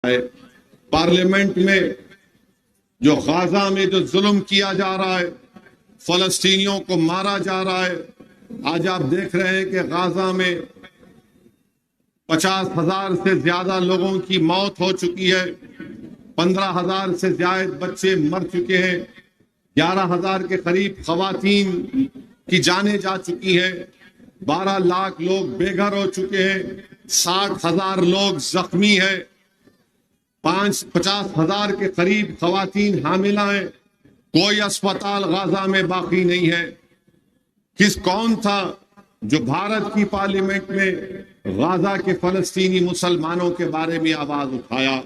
ہے پارلیمنٹ میں جو غزہ میں جو ظلم کیا جا رہا ہے، فلسطینیوں کو مارا جا رہا ہے. آج آپ دیکھ رہے ہیں کہ غزہ میں 50,000 سے زیادہ لوگوں کی موت ہو چکی ہے، 15,000 سے زائد بچے مر چکے ہیں، 11,000 کے قریب خواتین کی جانیں جا چکی ہیں، 12 لاکھ لوگ بے گھر ہو چکے ہیں، 60,000 لوگ زخمی ہیں، 50,000 کے قریب خواتین حاملہ ہیں. کوئی اسپتال غزہ میں باقی نہیں ہے. کون تھا جو بھارت کی پارلیمنٹ میں غزہ کے فلسطینی مسلمانوں کے بارے میں آواز اٹھایا؟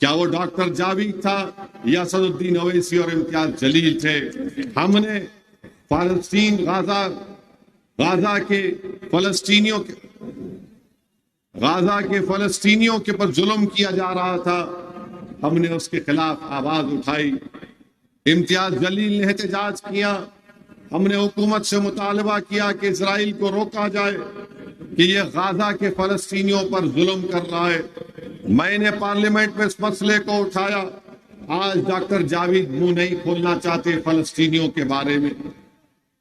کیا وہ ڈاکٹر جاوید تھا یا اسد الدین اویسی اور امتیاز جلیل تھے؟ ہم نے فلسطین غزہ کے فلسطینیوں کے پر ظلم کیا جا رہا تھا، ہم نے اس کے خلاف آواز اٹھائی. امتیاز جلیل نے احتجاج کیا. ہم نے حکومت سے مطالبہ کیا کہ اسرائیل کو روکا جائے کہ یہ غزہ کے فلسطینیوں پر ظلم کر رہا ہے. میں نے پارلیمنٹ میں اس مسئلے کو اٹھایا. آج ڈاکٹر جاوید منہ نہیں کھولنا چاہتے فلسطینیوں کے بارے میں.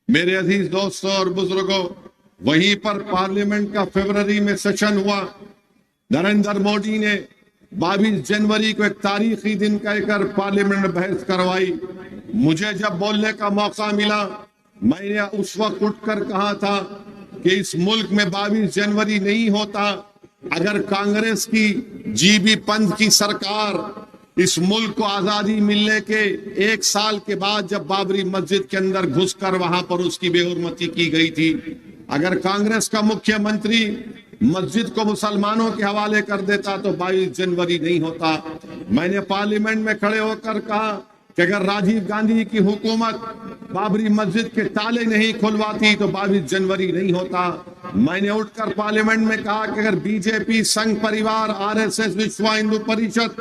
میرے عزیز دوستوں اور بزرگوں، وہیں پر پارلیمنٹ کا فروری میں سیشن ہوا. نریندر مودی نے 22 جنوری کو ایک تاریخی دن کہہ کر پارلیمنٹ میں بحث کروائی. مجھے جب بولنے کا موقع ملا، میں نے اس وقت اٹھ کر کہا تھا کہ اس ملک میں 22 جنوری نہیں ہوتا اگر کانگریس کی جی بی پنت کی سرکار اس ملک کو آزادی ملنے کے 1 سال کے بعد جب بابری مسجد کے اندر گھس کر وہاں پر اس کی بے حرمتی کی گئی تھی، اگر کانگریس کا مکھیہ منتری مسجد کو مسلمانوں کے حوالے کر دیتا تو 22 جنوری نہیں ہوتا. میں نے پارلیمنٹ میں کھڑے ہو کر کہا کہ اگر راجیو گاندھی کی حکومت بابری مسجد کے تالے نہیں کھلواتی تو 22 جنوری نہیں ہوتا. میں نے اٹھ کر پارلیمنٹ میں کہا کہ اگر بی جے پی، سنگھ پریوار، RSS، وشو ہندو پریشد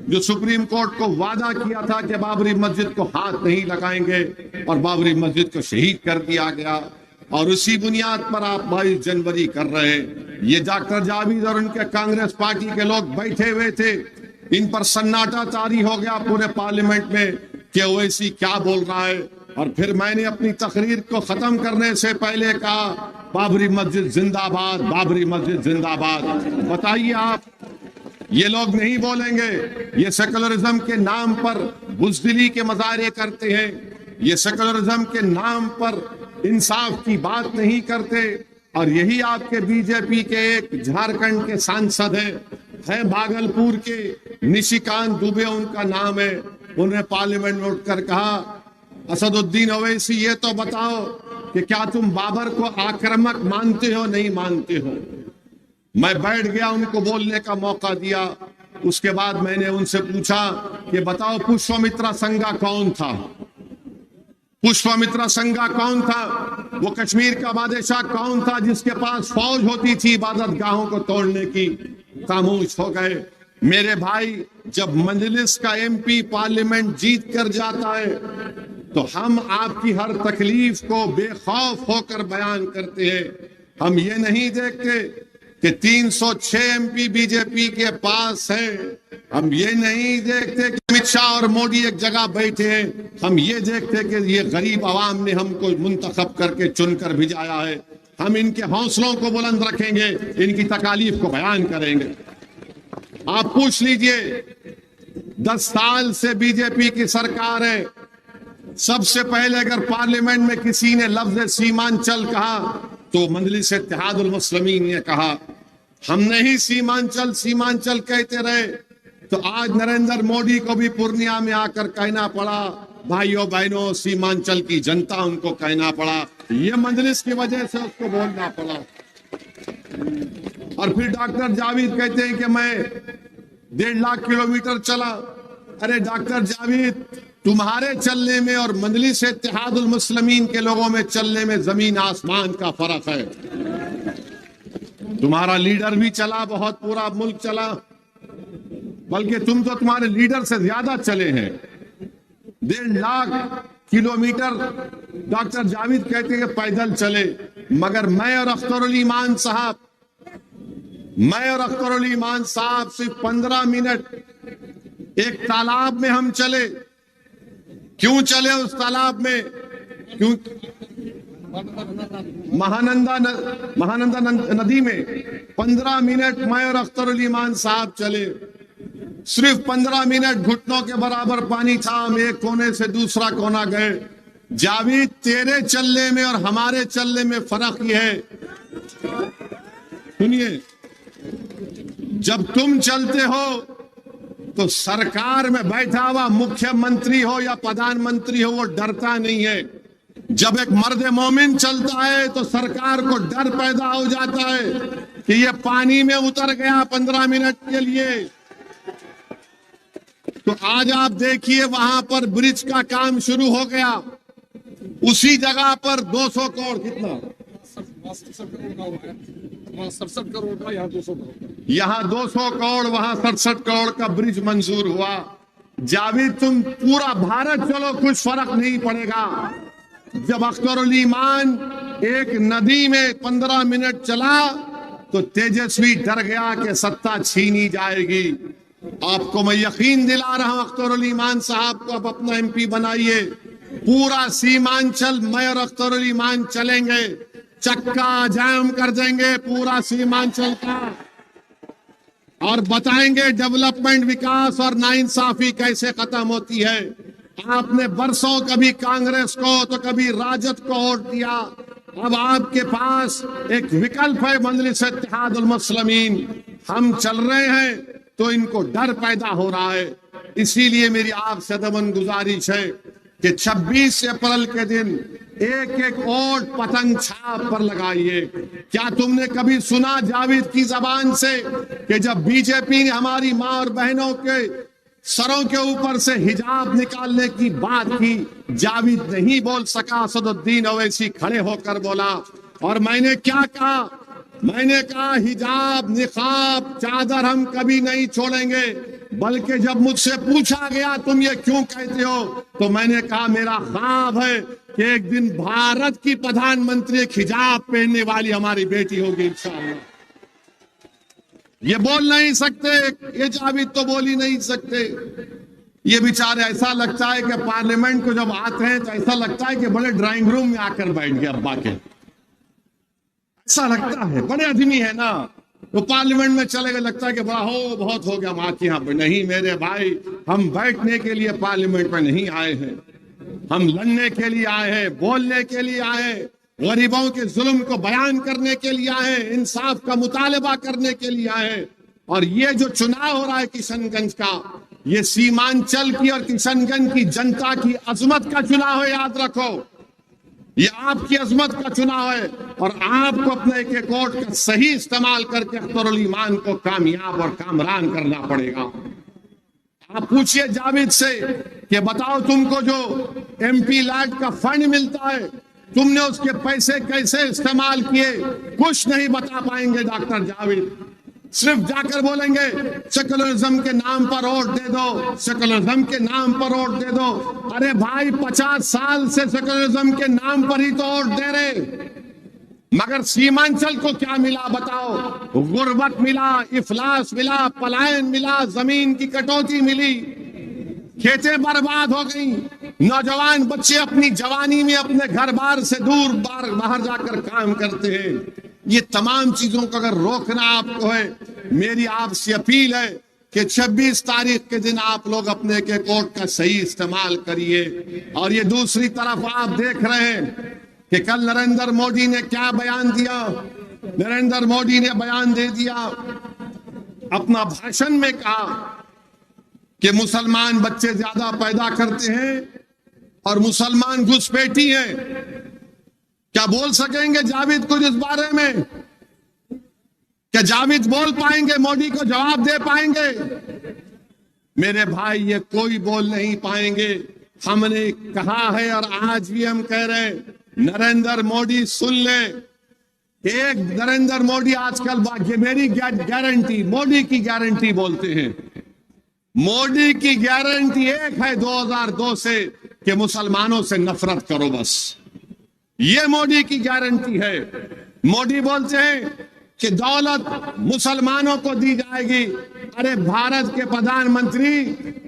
جو سپریم کورٹ کو وعدہ کیا تھا کہ بابری مسجد کو ہاتھ نہیں لگائیں گے، اور بابری مسجد کو شہید کر دیا گیا، اور اسی بنیاد پر آپ 22 جنوری کر رہے ہیں. یہ ڈاکٹر جاوید اور ان کے کانگریس پارٹی کے لوگ بیٹھے ہوئے تھے. ان پر سناٹا طاری ہو گیا پورے پارلیمنٹ میں کہ اویسی کیا بول رہا ہے. اور پھر میں نے اپنی تقریر کو ختم کرنے سے پہلے کہا بابری مسجد زندہ باد، بابری مسجد زندہ باد. بتائیے آپ، یہ لوگ نہیں بولیں گے؟ یہ سیکولرزم کے نام پر بزدلی کے مظاہرے کرتے ہیں، یہ سیکولرزم کے نام پر انصاف کی بات نہیں کرتے. اور یہی آپ کے بی جے پی کے ایک جھارکھنڈ کے سانسد ہیں بھاگلپور کے، نشیکانت دوبے ان کا نام ہے. انہوں نے پارلیمنٹ میں اٹھ کر کہا اسد الدین اویسی یہ تو بتاؤ کہ کیا تم بابر کو آکرمک مانتے ہو نہیں مانتے ہو؟ میں بیٹھ گیا، ان کو بولنے کا موقع دیا. اس کے بعد میں نے ان سے پوچھا کہ بتاؤ پشوامترا سنگھا کون تھا؟ پشوامترا سنگھا کون تھا؟ وہ کشمیر کا بادشاہ کون تھا جس کے پاس فوج ہوتی تھی عبادت گاہوں کو توڑنے کی؟ خاموش ہو گئے. میرے بھائی، جب مجلس کا MP پارلیمنٹ جیت کر جاتا ہے تو ہم آپ کی ہر تکلیف کو بے خوف ہو کر بیان کرتے ہیں. ہم یہ نہیں دیکھتے کہ 306 MP بی جے پی کے پاس ہیں. ہم یہ نہیں دیکھتے کہ امت شاہ اور مودی ایک جگہ بیٹھے ہیں. ہم یہ دیکھتے کہ یہ غریب عوام نے ہم کو منتخب کر کے چن کر بھیجایا ہے. ہم ان کے حوصلوں کو بلند رکھیں گے، ان کی تکالیف کو بیان کریں گے. آپ پوچھ لیجئے، 10 سال سے بی جے پی کی سرکار ہے. سب سے پہلے اگر پارلیمنٹ میں کسی نے لفظ سیمانچل کہا تو مجلس اتحاد المسلمین نے کہا. ہم نہیں سیمانچل سیمانچل کہتے رہے تو آج نریندر مودی کو بھی پورنیا میں آ کر کہنا پڑا بھائیوں بہنوں سیمانچل کی جنتا ان کو کہنا پڑا. یہ مجلس کی وجہ سے اس کو بولنا پڑا. اور پھر ڈاکٹر جاوید کہتے ہیں کہ میں 1.5 لاکھ کلومیٹر چلا. ارے ڈاکٹر جاوید، تمہارے چلنے میں اور مجلس اتحاد المسلمین کے لوگوں میں چلنے میں زمین آسمان کا فرق ہے. تمہارا لیڈر بھی چلا، بہت پورا ملک چلا، بلکہ تم تو تمہارے لیڈر سے زیادہ چلے ہیں. 1.5 لاکھ کلومیٹر ڈاکٹر جاوید کہتے ہیں کہ پیدل چلے. مگر میں اور اختر علی ایمان صاحب صرف 15 منٹ ایک تالاب میں ہم چلے. کیوں چلے اس تالاب میں؟ کیوں؟ مہانندا ندی میں 15 منٹ میں اور اختر علی ایمان صاحب چلے. صرف 15 منٹ گھٹنوں کے برابر پانی تھا. ہم ایک کونے سے دوسرا کونا گئے. جاوید تیرے چلنے میں اور ہمارے چلنے میں فرق یہ ہے. سنیے، جب تم چلتے ہو تو سرکار میں بیٹھا ہوا مکھیہ منتری ہو یا پردھان منتری ہو وہ ڈرتا نہیں ہے. جب ایک مرد مومن چلتا ہے تو سرکار کو ڈر پیدا ہو جاتا ہے کہ یہ پانی میں اتر گیا 15 منٹ کے لیے. تو آج آپ دیکھیے وہاں پر برج کا کام شروع ہو گیا. اسی جگہ پر 200 کروڑ کتنا 67 کروڑ کا، یہاں 200 کروڑ وہاں 67 کروڑ کا برج منظور ہوا. جاوید تم پورا بھارت چلو کچھ فرق نہیں پڑے گا. جب اختر علی ایمان ایک ندی میں 15 منٹ چلا تو تیجسوی ڈر گیا کہ ستا چھینی جائے گی. آپ کو میں یقین دلا رہا ہوں اختر علی ایمان صاحب کو اب اپنا ایم پی بنائیے. پورا سیمانچل میں اور اختر علی ایمان چلیں گے، چکا جام کر دیں گے پورا سیمانچل کا، اور بتائیں گے ڈیولپمنٹ، وکاس اور ناانصافی کیسے ختم ہوتی ہے. آپ نے برسوں کبھی کانگریس کو تو کبھی راجد کو ووٹ دیا. اب آپ کے پاس ایک وکلپ ہے مجلس اتحاد المسلمین. ہم چل رہے ہیں تو ان کو ڈر پیدا ہو رہا ہے. اسی لیے میری آپ سے دمن گزارش ہے کہ 26 اپریل کے دن ایک ایک ووٹ پتنگ چھاپ پر لگائیے. کیا تم نے کبھی سنا جاوید کی زبان سے کہ جب بی جے پی نے ہماری ماں اور بہنوں کے سروں کے اوپر سے حجاب نکالنے کی بات کی، جاوید نہیں بول سکا. اسد الدین اویسی کھڑے ہو کر بولا. اور میں نے کیا کہا؟ میں نے کہا حجاب، نقاب، چادر ہم کبھی نہیں چھوڑیں گے. بلکہ جب مجھ سے پوچھا گیا تم یہ کیوں کہتے ہو تو میں نے کہا میرا خواب ہے کہ ایک دن بھارت کی پردھان منتری ایک حجاب پہننے والی ہماری بیٹی ہوگی انشاءاللہ. یہ بول نہیں سکتے، یہ جاوید تو بول ہی نہیں سکتے. یہ بیچارے ایسا لگتا ہے کہ پارلیمنٹ کو جب آتے ہیں تو ایسا لگتا ہے کہ بڑے ڈرائنگ روم میں آ کر بیٹھ گئے ابا کے. ایسا لگتا ہے، بڑے آدمی ہے نا، تو پارلیمنٹ میں چلے گئے لگتا ہے کہ بڑا ہو بہت ہو گیا. ہم آتے یہاں پہ نہیں میرے بھائی، ہم بیٹھنے کے لیے پارلیمنٹ میں نہیں آئے ہیں. ہم لڑنے کے لیے آئے ہیں، بولنے کے لیے آئے ہیں، غریبوں کے ظلم کو بیان کرنے کے لیے آئے ہیں، انصاف کا مطالبہ کرنے کے لیے آئے ہیں. اور یہ جو چناؤ ہو رہا ہے کشن گنج کا، یہ سیمانچل کی اور کشن گنج کی جنتا کی عظمت کا چناؤ ہے. یاد رکھو، یہ آپ کی عظمت کا چناؤ ہے اور آپ کو اپنے ایک ایک ووٹ کا صحیح استعمال کر کے اختر علی ایمان کو کامیاب اور کامران کرنا پڑے گا. آپ پوچھئے جاوید سے کہ بتاؤ تم کو جو ایم پی لیڈ کا فنڈ ملتا ہے تم نے اس کے پیسے کیسے استعمال کیے؟ کچھ نہیں بتا پائیں گے ڈاکٹر جاوید. صرف جا کر بولیں گے سیکولرزم کے نام پر ووٹ دے دو، سیکولرزم کے نام پر ووٹ دے دو. ارے بھائی 50 سال سے سیکولرزم کے نام پر ہی تو ووٹ دے رہے، مگر سیمانچل کو کیا ملا بتاؤ؟ غربت ملا، افلاس ملا، پلائن ملا، زمین کی کٹوتی ملی، کھیتیں برباد ہو گئیں، نوجوان بچے اپنی جوانی میں اپنے گھر بار سے دور باہر جا کر کام کرتے ہیں. یہ تمام چیزوں کو اگر روکنا آپ کو ہے، میری آپ سے اپیل ہے کہ 26 تاریخ کے دن آپ لوگ اپنے ایک ایک ووٹ کا صحیح استعمال کریے. اور یہ دوسری طرف آپ دیکھ رہے ہیں کہ کل نریندر مودی نے کیا بیان دیا. نریندر مودی نے بیان دے دیا، اپنا بھاشن میں کہا کہ مسلمان بچے زیادہ پیدا کرتے ہیں اور مسلمان گھسپیٹی ہیں. کیا بول سکیں گے جاوید کچھ اس بارے میں؟ کیا جاوید بول پائیں گے؟ مودی کو جواب دے پائیں گے؟ میرے بھائی یہ کوئی بول نہیں پائیں گے. ہم نے کہا ہے اور آج بھی ہم کہہ رہے ہیں، نریندر مودی سن لے. ایک نریندر مودی آج کل میری گارنٹی، مودی کی گارنٹی بولتے ہیں. مودی کی گارنٹی ایک ہے 2002 سے کہ مسلمانوں سے نفرت کرو، بس یہ مودی کی گارنٹی ہے. مودی بولتے ہیں کہ دولت مسلمانوں کو دی جائے گی، ارے بھارت کے پردھان منتری،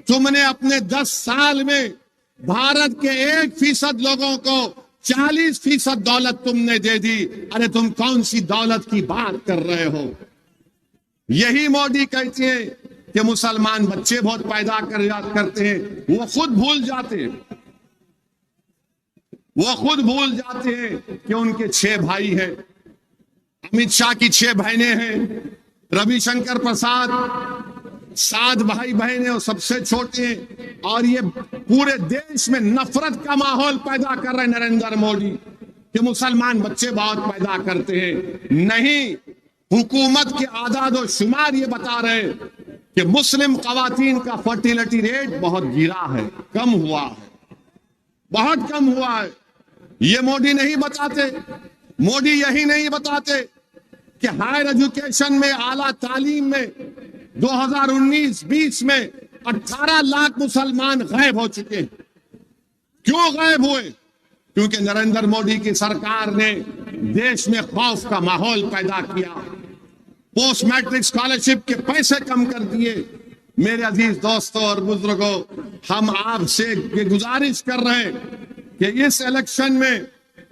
تم نے اپنے 10 سال میں بھارت کے 1% لوگوں کو 40% دولت تم نے دے دی. ارے تم کون سی دولت کی بات کر رہے ہو؟ یہی مودی کہتے ہیں کہ مسلمان بچے بہت پیدا کرتے ہیں. وہ خود بھول جاتے ہیں کہ ان کے 6 بھائی ہیں. امت شاہ کی 6 بہنیں ہیں. روی شنکر پرساد 7 بھائی بہن ہیں، وہ سب سے چھوٹے ہیں. اور یہ پورے دیش میں نفرت کا ماحول پیدا کر رہے نریندر مودی کہ مسلمان بچے بہت پیدا کرتے ہیں. نہیں، حکومت کے اعداد و شمار یہ بتا رہے کہ مسلم خواتین کا فرٹیلٹی ریٹ بہت گرا ہے، کم ہوا ہے، بہت کم ہوا ہے. یہ مودی نہیں بتاتے. مودی یہی نہیں بتاتے کہ ہائر ایجوکیشن میں، اعلیٰ تعلیم میں 2019-20 میں 18 لاکھ مسلمان غائب ہو چکے ہیں. کیوں غائب ہوئے؟ کیونکہ نریندر مودی کی سرکار نے دیش میں خوف کا ماحول پیدا کیا. پوسٹ میٹرک اسکالرشپ کے پیسے کم کر دیے. میرے عزیز دوستوں اور بزرگوں، ہم آپ سے یہ گزارش کر رہے ہیں کہ اس الیکشن میں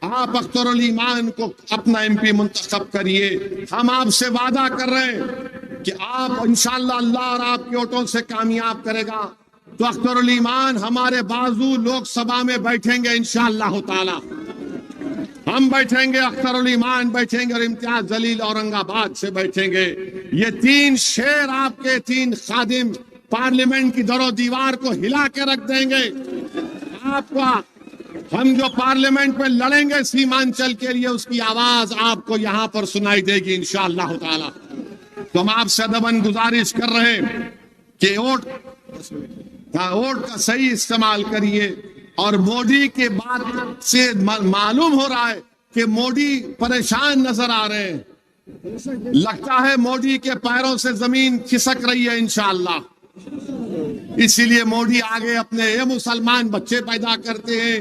آپ اختر الایمان کو اپنا MP منتخب کریے. ہم آپ سے وعدہ کر رہے ہیں کہ آپ انشاءاللہ اللہ اور آپ کے ووٹوں سے کامیاب کرے گا تو اختر الایمان ہمارے بازو لوک سبھا میں بیٹھیں گے انشاءاللہ تعالی. ہم بیٹھیں گے، اختر الایمان بیٹھیں گے اور امتیاز جلیل اورنگ آباد سے بیٹھیں گے. یہ 3 شیر آپ کے 3 خادم پارلیمنٹ کی در و دیوار کو ہلا کے رکھ دیں گے. آپ کو ہم جو پارلیمنٹ میں لڑیں گے سیمانچل کے لیے، اس کی آواز آپ کو یہاں پر سنائی دے گی انشاءاللہ تعالی. تو ہم آپ سے ادباً گزارش کر رہے ہیں کہ ووٹ کا صحیح استعمال کریے. اور مودی کے بات سے معلوم ہو رہا ہے کہ مودی پریشان نظر آ رہے ہیں. لگتا ہے مودی کے پیروں سے زمین کھسک رہی ہے انشاءاللہ. اسی لیے مودی آگے اپنے یہ مسلمان بچے پیدا کرتے ہیں،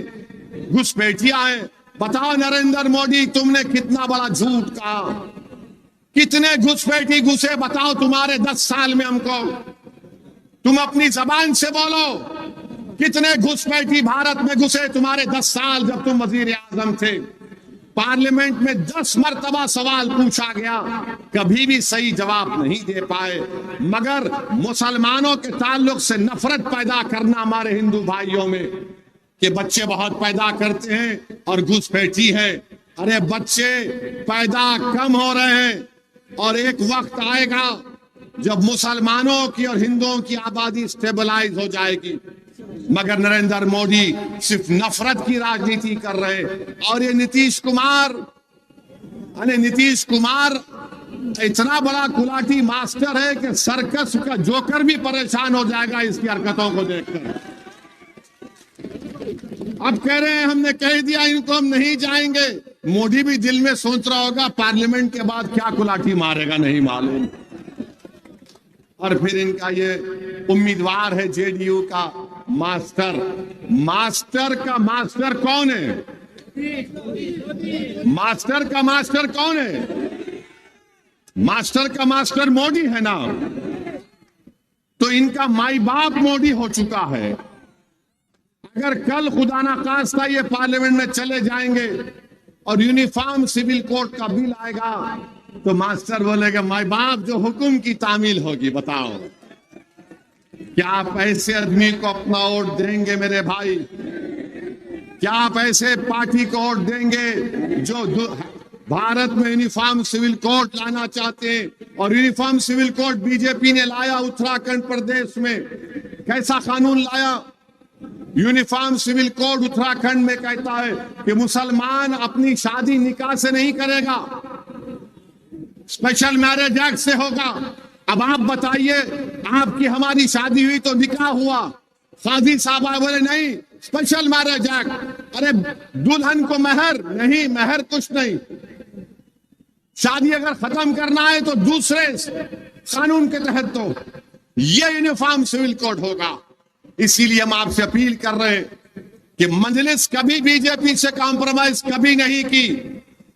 گھسپیٹیاں ہیں. بتاؤ نریندر مودی، تم نے کتنا بڑا جھوٹ کہا، کتنے گھسپیٹی گھسے بتاؤ تمہارے 10 سال میں ہم کو. تم اپنی زبان سے بولو، کتنے گھسپیٹی بھارت میں گھسے تمہارے 10 سال جب تم وزیر اعظم تھے. پارلیمنٹ میں 10 مرتبہ سوال پوچھا گیا، کبھی بھی صحیح جواب نہیں دے پائے. مگر مسلمانوں کے تعلق سے نفرت پیدا کرنا ہمارے ہندو بھائیوں میں کہ بچے بہت پیدا کرتے ہیں اور گھسپیٹی ہے. ارے بچے پیدا کم ہو رہے ہیں اور ایک وقت آئے گا جب مسلمانوں کی اور ہندوؤں کی آبادی سٹیبلائز ہو جائے گی. مگر نریندر مودی صرف نفرت کی راجنیتی کر رہے. اور یہ نتیش کمار اتنا بڑا کلاٹی ماسٹر ہے کہ سرکس کا جوکر بھی پریشان ہو جائے گا اس کی حرکتوں کو دیکھ کر. اب کہہ رہے ہیں ہم نے کہہ دیا ان کو ہم نہیں جائیں گے. مودی بھی دل میں سوچ رہا ہوگا پارلیمنٹ کے بعد کیا کلاٹی مارے گا نہیں معلوم. اور پھر ان کا یہ امیدوار ہے JDU کا ماسٹر. ماسٹر کا ماسٹر کون ہے؟ ماسٹر کا ماسٹر کون ہے؟ ماسٹر کا ماسٹر مودی ہے نا. تو ان کا مائی باپ مودی ہو چکا ہے. اگر کل خدا نخواستہ یہ پارلیمنٹ میں چلے جائیں گے اور یونیفارم سول کوڈ کا بل آئے گا تو ماسٹر بولے گا مائی باپ جو حکم کی تعمیل ہوگی. بتاؤ کیا آپ ایسے آدمی کو اپنا ووٹ دیں گے میرے بھائی؟ کیا آپ ایسے پارٹی کو ووٹ دیں گے جو بھارت میں یونیفارم سول کوڈ لانا چاہتے ہیں؟ اور یونیفارم سول کوڈ BJP نے لایا اتراکھنڈ پردیش میں. کیسا قانون لایا؟ یونیفارم سول کوڈ اتراکھنڈ میں کہتا ہے کہ مسلمان اپنی شادی نکاح سے نہیں کرے گا، اسپیشل میرج ایکٹ سے ہوگا. اب آپ بتائیے، آپ کی ہماری شادی ہوئی تو نکاح ہوا، قاضی صاحب آئے بولے نہیں اسپیشل میرج ایکٹ. ارے دلہن کو مہر نہیں، مہر کچھ نہیں. شادی اگر ختم کرنا ہے تو دوسرے قانون کے تحت تو یہ یونیفارم سول کوڈ ہوگا. اسی لیے ہم آپ سے اپیل کر رہے ہیں کہ مجلس کبھی BJP سے کمپرومائز کبھی نہیں کی.